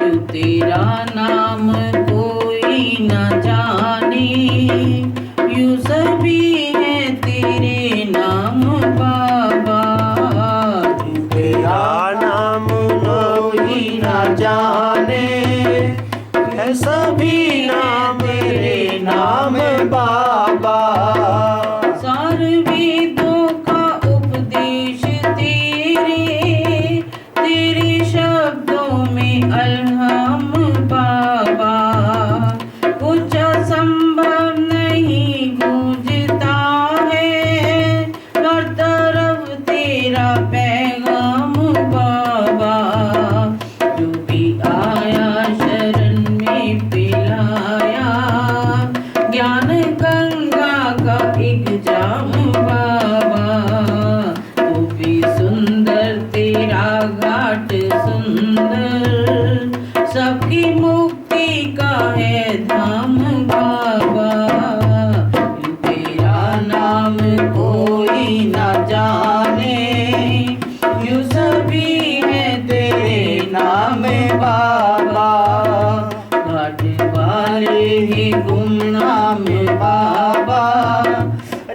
तेरा नाम कोई न जाने, यूं सभी है तेरे नाम बाबा। तेरा नाम कोई न जाने, है सभी नाम तेरे नाम बाबा। सारे वेदों का उपदेश तेरे, तेरे शब्दों में अलहम बाबा। कुछ असंभव नहीं गूंजता है, हर तरफ तेरा पैगाम बाबा। जो भी आया शरण में पिलाया, ज्ञान गंगा का एक जाम बाबा। तू भी सुंदर तेरा घाट सुंदर, सबकी मुक्ति का है धाम बाबा। तेरा नाम कोई न जाने, यूं सभी है तेरे नाम बाबा। घाट वाले ही गुमनाम बाबा,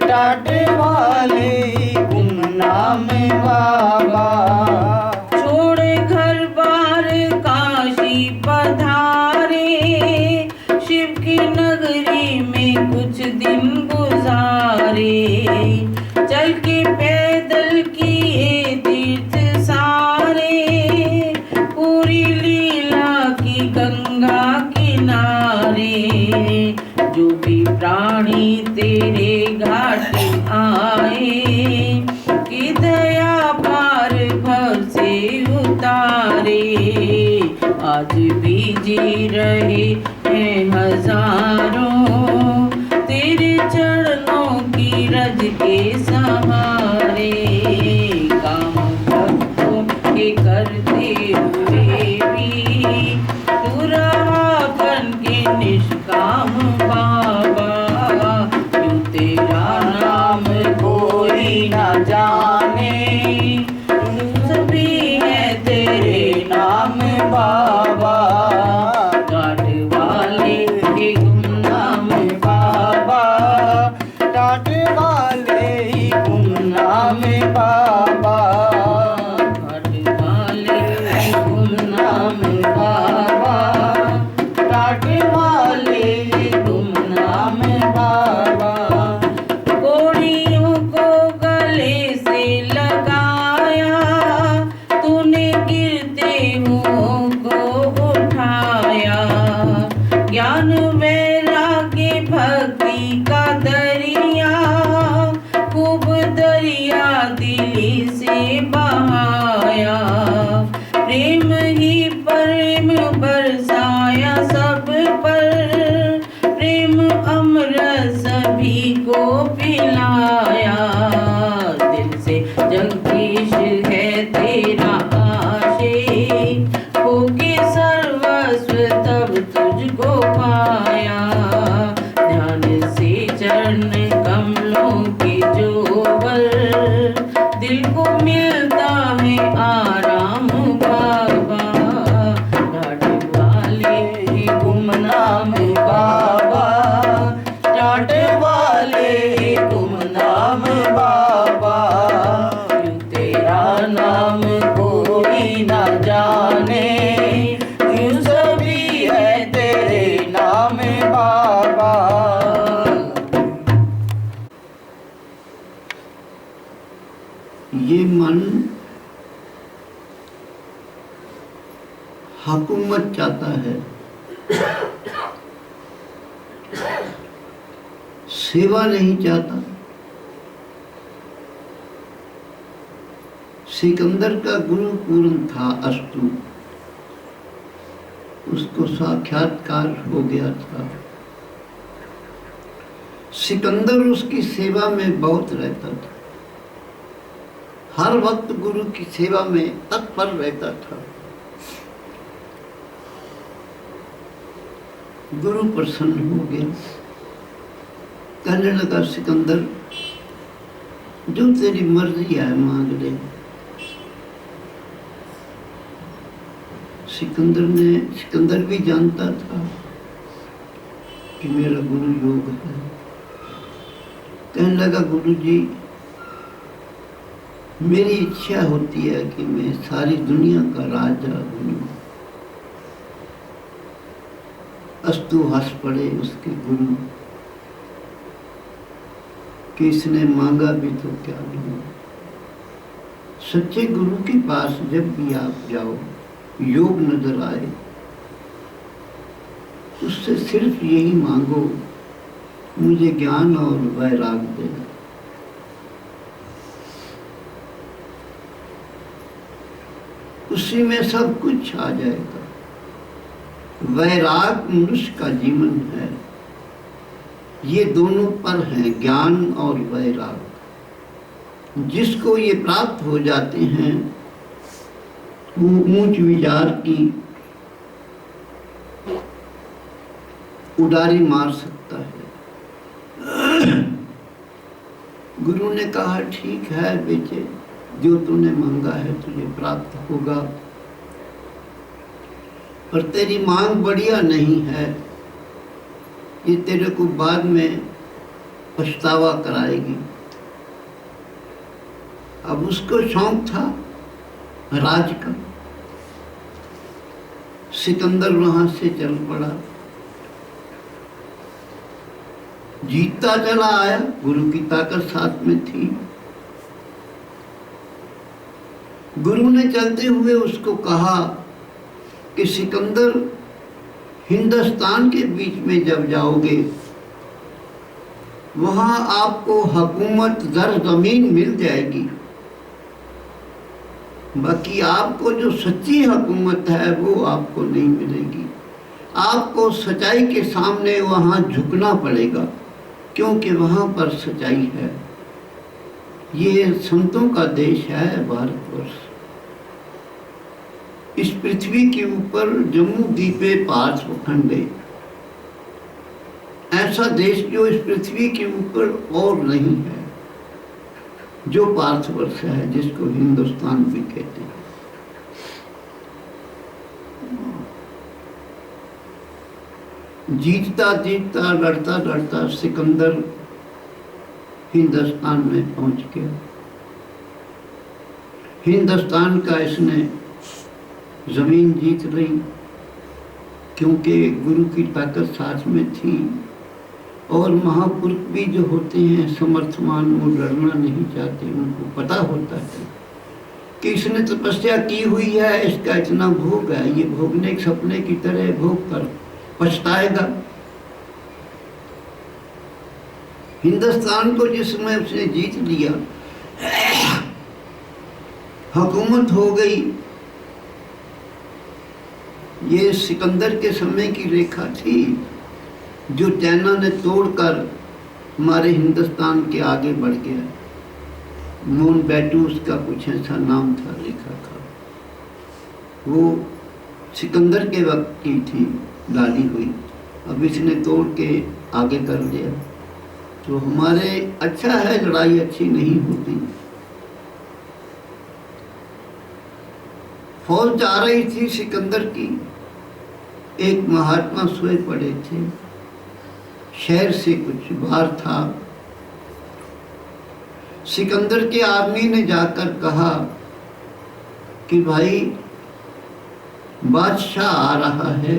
टाट वाले ही गुमनाम बाबा। छोड़ घर बार काशी पधारे, शिव की नगरी में कुछ दिन गुजारे। चल के पैदल किए तीर्थ सारे, पूरी लीला की गंगा किनारे। जो भी प्राणी तेरे घाट आए, कि दया पार भव से उतारे। आज भी जी रहे हैं हजारों, तेरे चरणों की रज के सहारे। काम भक्तों के करते हुए भी, तू रहा बन के निष्काम बाबा। यूं तेरा नाम कोई न जाने, सभी है तेरे नाम बाबा। घाट वाले के गुमनाम बाबा, टाट वाले ही गुमनाम बाबा। घाट वाले के गुमनाम बाबा, टाट वाले ही गुमनाम बाबा। कोड़ियों को गले से लगाया, तूने गिरते हुओं को उठाया। ज्ञान वैराग्य भक्ति का दरिया, खूब दरिया दिली से बहाया। प्रेम ही प्रेम बरसाया सब पर, प्रेम अमृत सभी को पिलाया। दिल से जगदीश है तेरा आशिक, होके सर्वस्व तब तुझको पाया। ध्यान से चरण कमलों की जोबर, दिल को मिलता है आराम बाबा। घाट वाले ही गुमनाम बाबा, टाट वाले ही गुमनाम बाबा। यूं तेरा नाम कोई न जाने, यूं सभी है तेरे नाम बाबा। ये मन हुकूमत चाहता है, सेवा नहीं चाहता। सिकंदर का गुरु पूर्ण था अस्तु, उसको साक्षात्कार हो गया था। सिकंदर उसकी सेवा में बहुत रहता था, हर वक्त गुरु की सेवा में तत्पर रहता था। गुरु प्रसन्न हो गया, कहने लगा सिकंदर जो तेरी मर्जी है मांग ले। सिकंदर भी जानता था कि मेरा गुरु योग है। कहने लगा, गुरु जी, मेरी इच्छा होती है कि मैं सारी दुनिया का राजा बनूं। अस्तु हंस पड़े उसके गुरु कि इसने मांगा भी तो क्या दूं। सच्चे गुरु के पास जब भी आप जाओ, योग नजर आए, उससे सिर्फ यही मांगो, मुझे ज्ञान और वैराग दे। उसी में सब कुछ आ जाएगा। वैराग मनुष्य का जीवन है। ये दोनों पर हैं, ज्ञान और वैराग। जिसको ये प्राप्त हो जाते हैं वो ऊंच विचार की उडारी मार सकता है। गुरु ने कहा, ठीक है बेटे, जो तूने मांगा है तुझे प्राप्त होगा, पर तेरी मांग बढ़िया नहीं है। ये तेरे को बाद में पछतावा कराएगी। अब उसको शौक था राज का। सिकंदर वहां से चल पड़ा, जीतता चला आया। गुरु की ताकत साथ में थी। गुरु ने चलते हुए उसको कहा कि सिकंदर, हिंदुस्तान के बीच में जब जाओगे वहां आपको हुकूमत दर जमीन मिल जाएगी, बाकी आपको जो सच्ची हुकूमत है वो आपको नहीं मिलेगी। आपको सच्चाई के सामने वहां झुकना पड़ेगा, क्योंकि वहां पर सच्चाई है। ये संतों का देश है भारतवर्ष। इस पृथ्वी के ऊपर जम्मू द्वीपे पार्श्वखंडे, ऐसा देश जो इस पृथ्वी के ऊपर और नहीं है, जो भारतवर्ष है, जिसको हिंदुस्तान भी कहते हैं। जीतता जीतता, लड़ता लड़ता सिकंदर हिंदुस्तान में पहुंच गया। हिंदुस्तान का इसने जमीन जीत ली, क्योंकि गुरु की ताकत साथ में थी। और महापुरुष भी जो होते हैं समर्थमान, वो लड़ना नहीं चाहते। उनको पता होता है कि इसने तपस्या की हुई है, इसका इतना भोग है, ये भोगने के सपने की तरह भोग कर पछताएगा। हिंदुस्तान को जिस समय उसने जीत लिया, हुकूमत हो गई। ये सिकंदर के समय की रेखा थी, जो चाइना ने तोड़कर हमारे हिंदुस्तान के आगे बढ़ गया। मून बैटू उसका कुछ ऐसा नाम था, रेखा का। वो सिकंदर के वक्त की थी, डाली हुई। अब इसने तोड़ के आगे कर लिया। तो हमारे अच्छा है, लड़ाई अच्छी नहीं होती। फौज जा रही थी सिकंदर की। एक महात्मा सोए पड़े थे, शहर से कुछ बाहर था। सिकंदर के आदमी ने जाकर कहा कि भाई, बादशाह आ रहा है,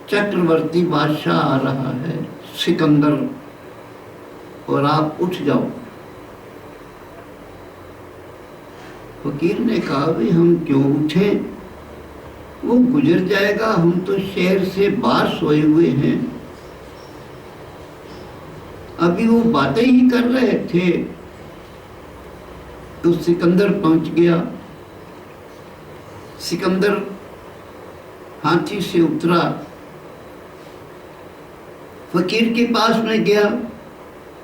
चक्रवर्ती बादशाह आ रहा है सिकंदर, और आप उठ जाओ। फकीर ने कहा, भाई हम क्यों उठें, वो गुजर जाएगा, हम तो शहर से बाहर सोए हुए हैं। अभी वो बातें ही कर रहे थे तो सिकंदर पहुंच गया। सिकंदर हाथी से उतरा, फकीर के पास में गया।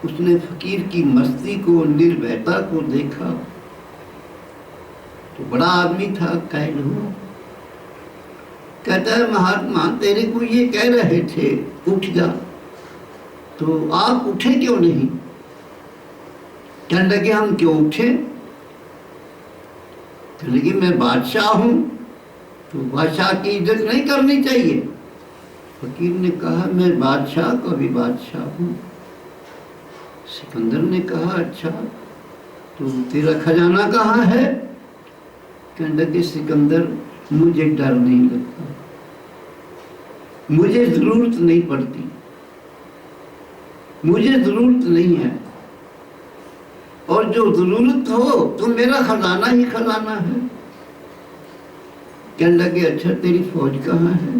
उसने फकीर की मस्ती को, निर्भयता को देखा तो बड़ा आदमी था, कायल हुआ। कहता है, महात्मा तेरे को ये कह रहे थे उठ जा, तो आप उठे क्यों नहीं? कहने लगे, हम क्यों उठे? कहने लगे, मैं बादशाह हूं, तो बादशाह की इज्जत नहीं करनी चाहिए। फकीर ने कहा मैं बादशाह का भी बादशाह हूँ। सिकंदर ने कहा अच्छा तो तेरा खजाना कहाँ है? कहने लगे सिकंदर मुझे डर नहीं लगता, मुझे जरूरत नहीं पड़ती, मुझे जरूरत नहीं है, और जो जरूरत हो तो मेरा खजाना ही खजाना है। कहने लगे अच्छा तेरी फौज कहाँ है?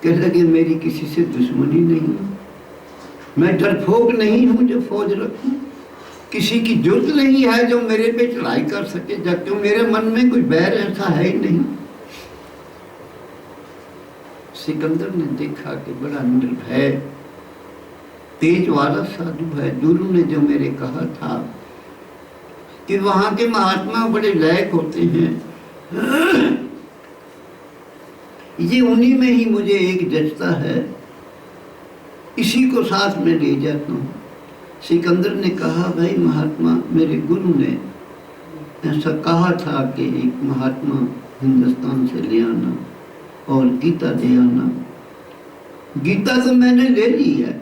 कहने लगे मेरी किसी से दुश्मनी नहीं है, मैं डरपोक नहीं हूं जो फौज रखूं, किसी की जरूरत नहीं है जो मेरे पे चढ़ाई कर सके, जबकि मेरे मन में कोई बैर ऐसा है ही नहीं। सिकंदर ने देखा कि बड़ा निर्भय तेज वाला साधु है। गुरु ने जो मेरे कहा था कि वहां के महात्मा बड़े लायक होते हैं, ये उन्हीं में ही मुझे एक जचता है, इसी को साथ में ले जाता हूँ। सिकंदर ने कहा भाई महात्मा मेरे गुरु ने ऐसा कहा था कि एक महात्मा हिंदुस्तान से ले आना और गीता दे आना। गीता तो मैंने ले ली है,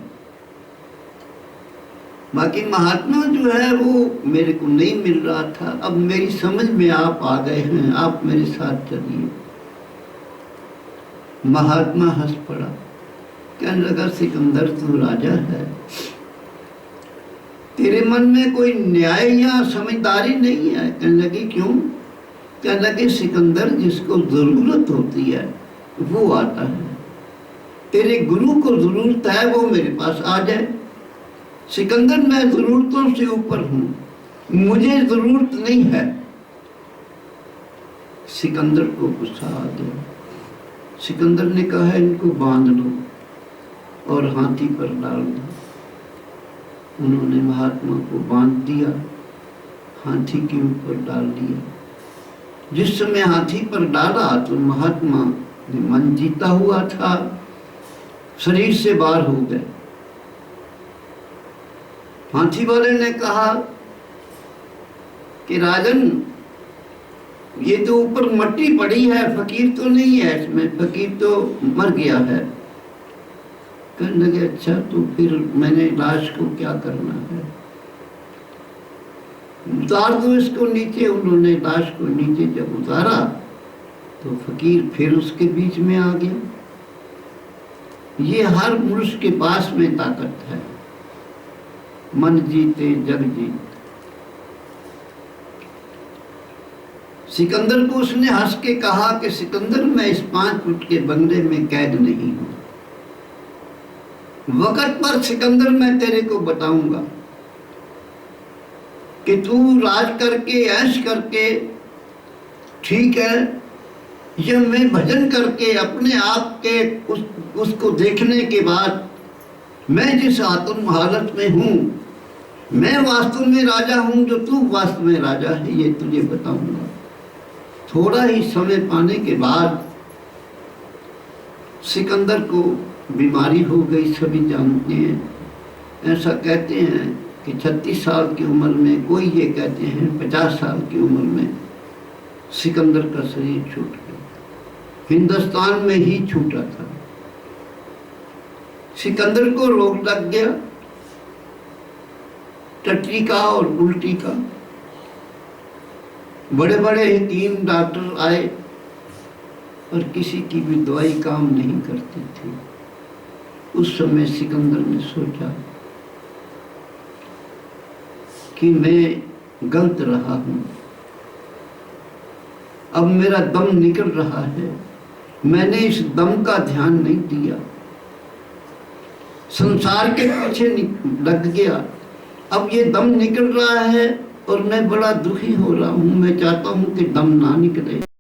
बाकी महात्मा जो है वो मेरे को नहीं मिल रहा था। अब मेरी समझ में आप आ गए हैं, आप मेरे साथ चलिए। महात्मा हंस पड़ा, कहने लगा सिकंदर तू राजा है, तेरे मन में कोई न्याय या समझदारी नहीं है। कहने लगी क्यों? कहने लगे सिकंदर जिसको जरूरत होती है वो आता है, तेरे गुरु को जरूरत है वो मेरे पास आ जाए। सिकंदर मैं जरूरतों से ऊपर हूं, मुझे जरूरत नहीं है। सिकंदर को गुस्सा आ गया। सिकंदर ने कहा इनको बांध लो और हाथी पर डाल दो। उन्होंने महात्मा को बांध दिया, हाथी के ऊपर डाल दिया। जिस समय हाथी पर डाला तो महात्मा ने मन जीता हुआ था, शरीर से बाहर हो गए। हाथी वाले ने कहा कि राजन ये तो ऊपर मट्टी पड़ी है, फकीर तो नहीं है इसमें, फकीर तो मर गया है। कहने लगे अच्छा तो फिर मैंने लाश को क्या करना है? उतार दो इसको नीचे। उन्होंने लाश को नीचे जब उतारा तो फकीर फिर उसके बीच में आ गया। ये हर मनुष्य के पास में ताकत है, मन जीते जग जीत। सिकंदर को उसने हंस के कहा कि सिकंदर मैं इस 5 फुट के बंगले में कैद नहीं हूं, वक्त पर सिकंदर मैं तेरे को बताऊंगा कि तू राज करके ऐश करके ठीक है, या मैं भजन करके अपने आप के उसको देखने के बाद मैं जिस आत्म हालत में हूं, मैं वास्तव में राजा हूं जो तू वास्तव में राजा है, ये तुझे बताऊंगा। थोड़ा ही समय पाने के बाद सिकंदर को बीमारी हो गई, सभी जानते हैं। ऐसा कहते हैं कि 36 साल की उम्र में, कोई ये कहते हैं 50 साल की उम्र में सिकंदर का शरीर छूट गया। हिंदुस्तान में ही छूटा था। सिकंदर को रोग लग गया, टट्टी का और उल्टी का। बड़े बड़े हकीम डॉक्टर आए और किसी की भी दवाई काम नहीं करती थी। उस समय सिकंदर ने सोचा कि मैं गलत रहा हूं, अब मेरा दम निकल रहा है, मैंने इस दम का ध्यान नहीं दिया, संसार के पीछे लग गया। अब ये दम निकल रहा है और मैं बड़ा दुखी हो रहा हूं। मैं चाहता हूं कि दम ना निकले।